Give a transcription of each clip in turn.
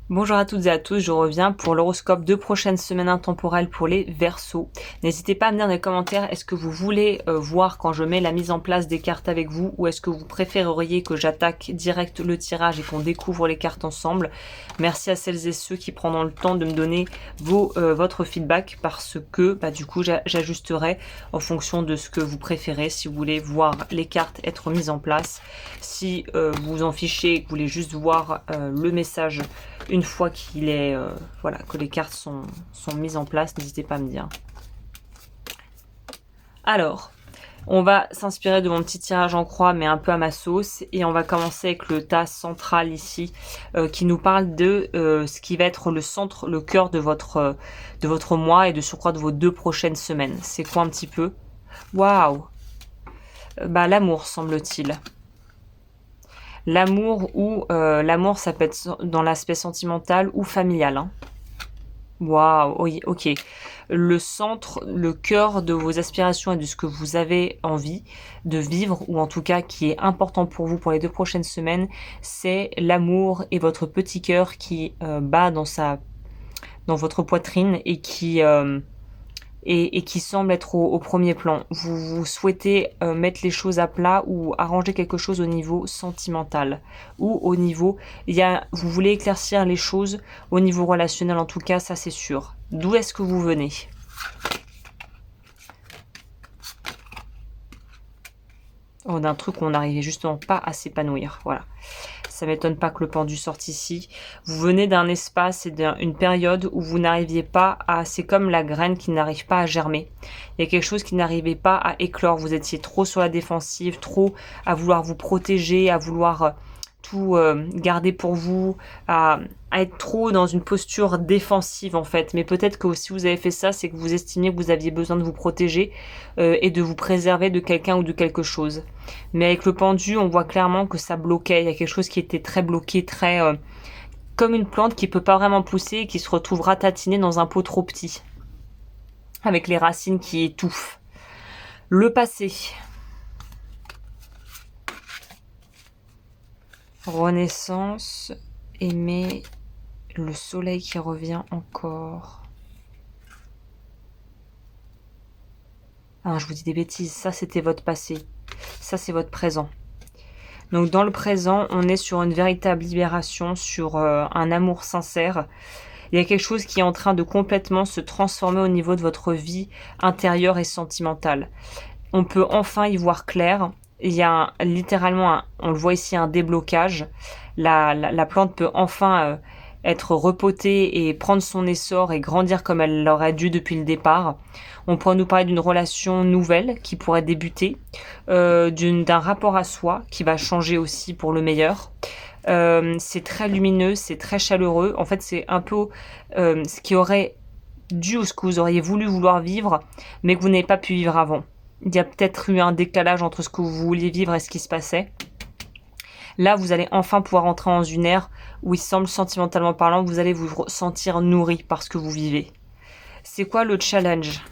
Bonjour à toutes et à tous, je reviens pour l'horoscope de prochaine semaine intemporelle pour les Verseaux. N'hésitez pas à me dire dans les commentaires, est-ce que vous voulez voir quand je mets la mise en place des cartes avec vous, ou est-ce que vous préféreriez que j'attaque direct le tirage et qu'on découvre les cartes ensemble? Merci à celles et ceux qui prendront le temps de me donner votre feedback, parce que du coup j'ajusterai en fonction de ce que vous préférez, si vous voulez voir les cartes être mises en place, si vous vous en fichez et que vous voulez juste voir le message une fois qu'il est voilà, que les cartes sont mises en place, n'hésitez pas à me dire. Alors, on va s'inspirer de mon petit tirage en croix, mais un peu à ma sauce, et on va commencer avec le tas central ici, qui nous parle de ce qui va être le centre, le cœur de votre mois et de surcroît de vos 2 prochaines semaines. C'est quoi un petit peu? Waouh. L'amour, semble-t-il. L'amour ou l'amour, ça peut être dans l'aspect sentimental ou familial. Hein. Waouh, oui, ok. Le centre, le cœur de vos aspirations et de ce que vous avez envie de vivre, ou en tout cas qui est important pour vous pour les 2 prochaines semaines, c'est l'amour et votre petit cœur qui bat dans votre poitrine et qui semble être au premier plan. Vous souhaitez mettre les choses à plat ou arranger quelque chose au niveau sentimental, ou au niveau, vous voulez éclaircir les choses au niveau relationnel, en tout cas, ça c'est sûr. D'où est-ce que vous venez? Oh, d'un truc où on n'arrivait justement pas à s'épanouir, voilà. Ça m'étonne pas que le pendu sorte ici. Vous venez d'un espace et d'une période où vous n'arriviez pas à... C'est comme la graine qui n'arrive pas à germer. Il y a quelque chose qui n'arrivait pas à éclore. Vous étiez trop sur la défensive, trop à vouloir vous protéger, à vouloir tout garder pour vous, à être trop dans une posture défensive en fait. Mais peut-être que si vous avez fait ça, c'est que vous estimiez que vous aviez besoin de vous protéger et de vous préserver de quelqu'un ou de quelque chose. Mais avec le pendu, on voit clairement que ça bloquait. Il y a quelque chose qui était très bloqué, très comme une plante qui peut pas vraiment pousser et qui se retrouve ratatinée dans un pot trop petit, avec les racines qui étouffent. Le passé. Renaissance, aimer, le soleil qui revient encore. Ah, je vous dis des bêtises, ça c'était votre passé. Ça c'est votre présent. Donc dans le présent, on est sur une véritable libération, sur un amour sincère. Il y a quelque chose qui est en train de complètement se transformer au niveau de votre vie intérieure et sentimentale. On peut enfin y voir clair. Il y a littéralement, on le voit ici, un déblocage. La plante peut enfin être repotée et prendre son essor et grandir comme elle l'aurait dû depuis le départ. On pourrait nous parler d'une relation nouvelle qui pourrait débuter, d'un rapport à soi qui va changer aussi pour le meilleur. C'est très lumineux, c'est très chaleureux. En fait, c'est un peu ce qui aurait dû ou ce que vous auriez voulu vouloir vivre, mais que vous n'avez pas pu vivre avant. Il y a peut-être eu un décalage entre ce que vous vouliez vivre et ce qui se passait. Là, vous allez enfin pouvoir entrer dans une ère où il semble, sentimentalement parlant, vous allez vous sentir nourri par ce que vous vivez. C'est quoi le challenge?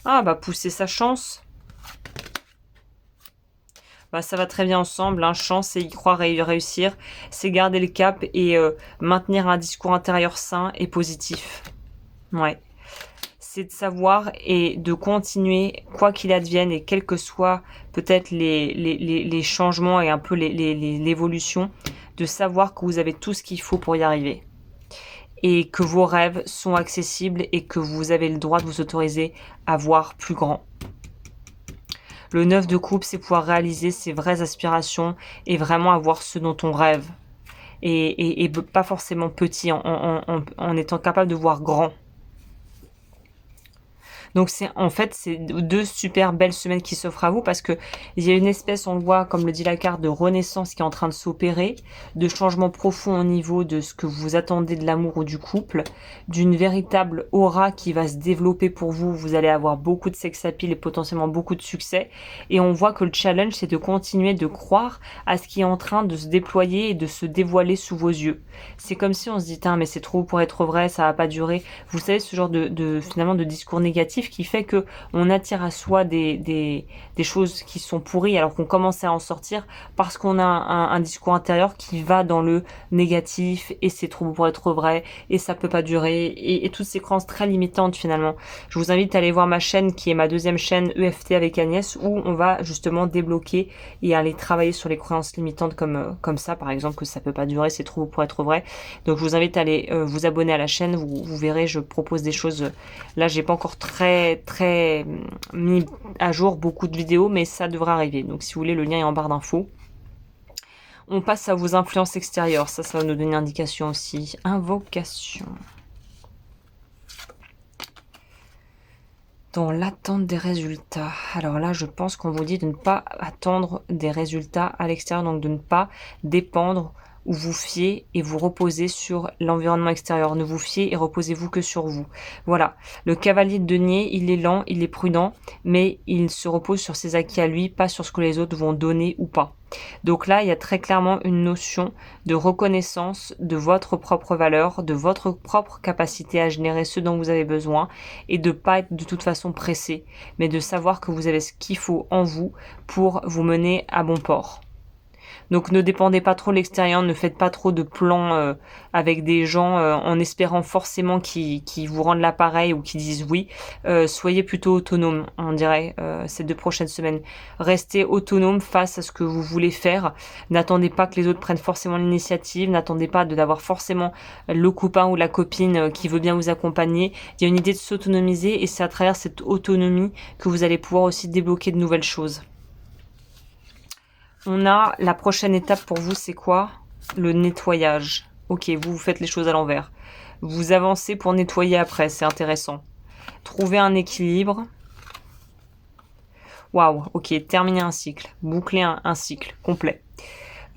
Ah, pousser sa chance. Ça va très bien ensemble, hein. Chance et y croire et y réussir, c'est garder le cap et maintenir un discours intérieur sain et positif. Ouais. C'est de savoir et de continuer, quoi qu'il advienne, et quels que soient peut-être les changements et un peu l'évolution, de savoir que vous avez tout ce qu'il faut pour y arriver. Et que vos rêves sont accessibles et que vous avez le droit de vous autoriser à voir plus grand. Le 9 de coupe, c'est pouvoir réaliser ses vraies aspirations et vraiment avoir ce dont on rêve. Et pas forcément petit, en étant capable de voir grand. Donc c'est 2 super belles semaines qui s'offrent à vous, parce que il y a une espèce, on le voit comme le dit la carte, de renaissance qui est en train de s'opérer, de changement profond au niveau de ce que vous attendez de l'amour ou du couple, d'une véritable aura qui va se développer pour vous. Vous allez avoir beaucoup de sex appeal et potentiellement beaucoup de succès, et on voit que le challenge, c'est de continuer de croire à ce qui est en train de se déployer et de se dévoiler sous vos yeux. C'est comme si on se dit mais c'est trop pour être vrai, ça va pas durer. Vous savez, ce genre finalement de discours négatif négatif qui fait que on attire à soi des choses qui sont pourries alors qu'on commence à en sortir parce qu'on a un discours intérieur qui va dans le négatif et c'est trop beau pour être vrai et ça peut pas durer et toutes ces croyances très limitantes finalement. Je vous invite à aller voir ma chaîne qui est ma deuxième chaîne EFT avec Agnès où on va justement débloquer et aller travailler sur les croyances limitantes comme ça par exemple que ça peut pas durer, c'est trop beau pour être vrai. Donc je vous invite à aller vous abonner à la chaîne, vous verrez je propose des choses, là j'ai pas encore très mis à jour beaucoup de vidéos mais ça devrait arriver. Donc si vous voulez le lien est en barre d'infos. On passe à vos influences extérieures, ça va nous donner une indication aussi. Invocation. Dans l'attente des résultats. Alors là, je pense qu'on vous dit de ne pas attendre des résultats à l'extérieur, donc de ne pas dépendre ou vous fier et vous reposer sur l'environnement extérieur. Ne vous fiez et reposez-vous que sur vous. Voilà. Le cavalier de denier, il est lent, il est prudent, mais il se repose sur ses acquis à lui, pas sur ce que les autres vont donner ou pas. Donc là, il y a très clairement une notion de reconnaissance de votre propre valeur, de votre propre capacité à générer ce dont vous avez besoin et de pas être de toute façon pressé, mais de savoir que vous avez ce qu'il faut en vous pour vous mener à bon port. Donc ne dépendez pas trop de l'extérieur, ne faites pas trop de plans avec des gens en espérant forcément qu'ils vous rendent l'appareil ou qu'ils disent oui. Soyez plutôt autonome, on dirait, ces 2 prochaines semaines. Restez autonome face à ce que vous voulez faire. N'attendez pas que les autres prennent forcément l'initiative, n'attendez pas d'avoir forcément le copain ou la copine qui veut bien vous accompagner. Il y a une idée de s'autonomiser et c'est à travers cette autonomie que vous allez pouvoir aussi débloquer de nouvelles choses. On a la prochaine étape pour vous, c'est quoi? Le nettoyage. Ok, vous faites les choses à l'envers. Vous avancez pour nettoyer après, c'est intéressant. Trouver un équilibre. Waouh, ok, terminer un cycle. Boucler un cycle complet.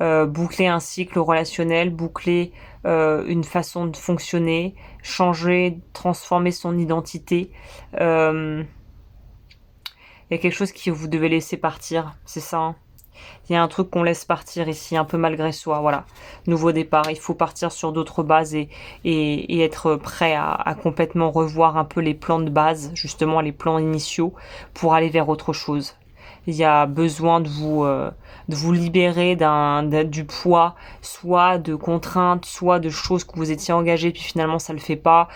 Boucler un cycle relationnel, boucler une façon de fonctionner, changer, transformer son identité. Il y a quelque chose que vous devez laisser partir, c'est ça, hein. Il y a un truc qu'on laisse partir ici, un peu malgré soi, voilà. Nouveau départ, il faut partir sur d'autres bases et être prêt à complètement revoir un peu les plans de base, justement les plans initiaux, pour aller vers autre chose. Il y a besoin de vous libérer du poids, soit de contraintes, soit de choses que vous étiez engagées puis finalement ça le fait pas,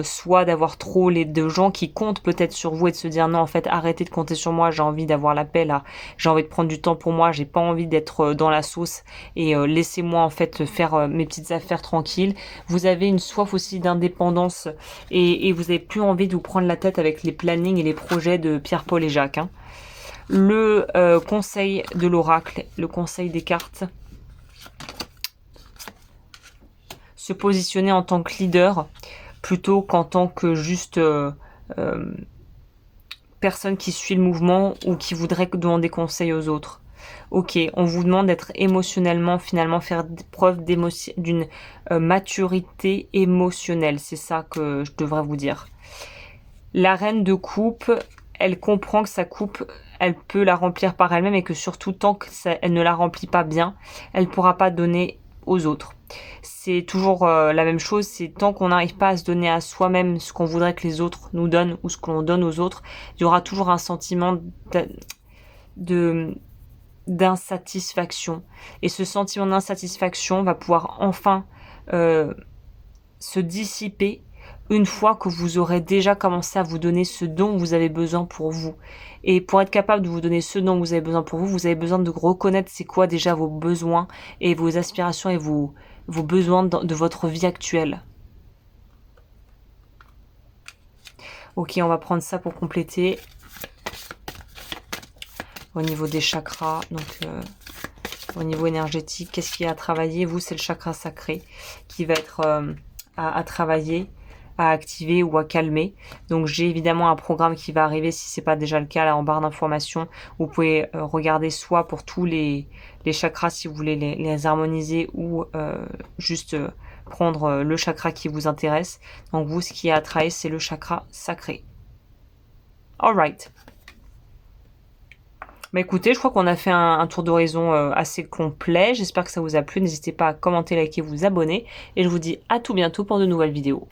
soit d'avoir trop de gens qui comptent peut-être sur vous et de se dire non en fait arrêtez de compter sur moi, j'ai envie d'avoir la paix là, j'ai envie de prendre du temps pour moi, j'ai pas envie d'être dans la sauce et laissez-moi en fait faire mes petites affaires tranquilles. Vous avez une soif aussi d'indépendance et vous avez plus envie de vous prendre la tête avec les plannings et les projets de Pierre, Paul et Jacques, hein. Le conseil de l'oracle, le conseil des cartes. Se positionner en tant que leader plutôt qu'en tant que juste personne qui suit le mouvement ou qui voudrait demander conseil aux autres. Ok, on vous demande d'être émotionnellement, finalement faire preuve d'une maturité émotionnelle. C'est ça que je devrais vous dire. La reine de coupe, elle comprend que sa coupe, elle peut la remplir par elle-même et que surtout tant qu'elle ne la remplit pas bien, elle ne pourra pas donner aux autres. C'est toujours la même chose, c'est tant qu'on n'arrive pas à se donner à soi-même ce qu'on voudrait que les autres nous donnent ou ce que l'on donne aux autres, il y aura toujours un sentiment d'insatisfaction. Et ce sentiment d'insatisfaction va pouvoir enfin se dissiper une fois que vous aurez déjà commencé à vous donner ce dont vous avez besoin pour vous. Et pour être capable de vous donner ce dont vous avez besoin pour vous, vous avez besoin de reconnaître c'est quoi déjà vos besoins et vos aspirations et vos besoins de votre vie actuelle. Ok, on va prendre ça pour compléter. Au niveau des chakras, donc au niveau énergétique, qu'est-ce qu'il y a à travailler? Vous, c'est le chakra sacré qui va être à travailler, à activer ou à calmer. Donc j'ai évidemment un programme qui va arriver si c'est pas déjà le cas là en barre d'informations. Vous pouvez regarder soit pour tous les chakras si vous voulez les harmoniser ou juste prendre le chakra qui vous intéresse. Donc vous, ce qui est à travailler, c'est le chakra sacré. Alright. Bah écoutez, je crois qu'on a fait un tour d'horizon assez complet. J'espère que ça vous a plu. N'hésitez pas à commenter, liker, vous abonner. Et je vous dis à tout bientôt pour de nouvelles vidéos.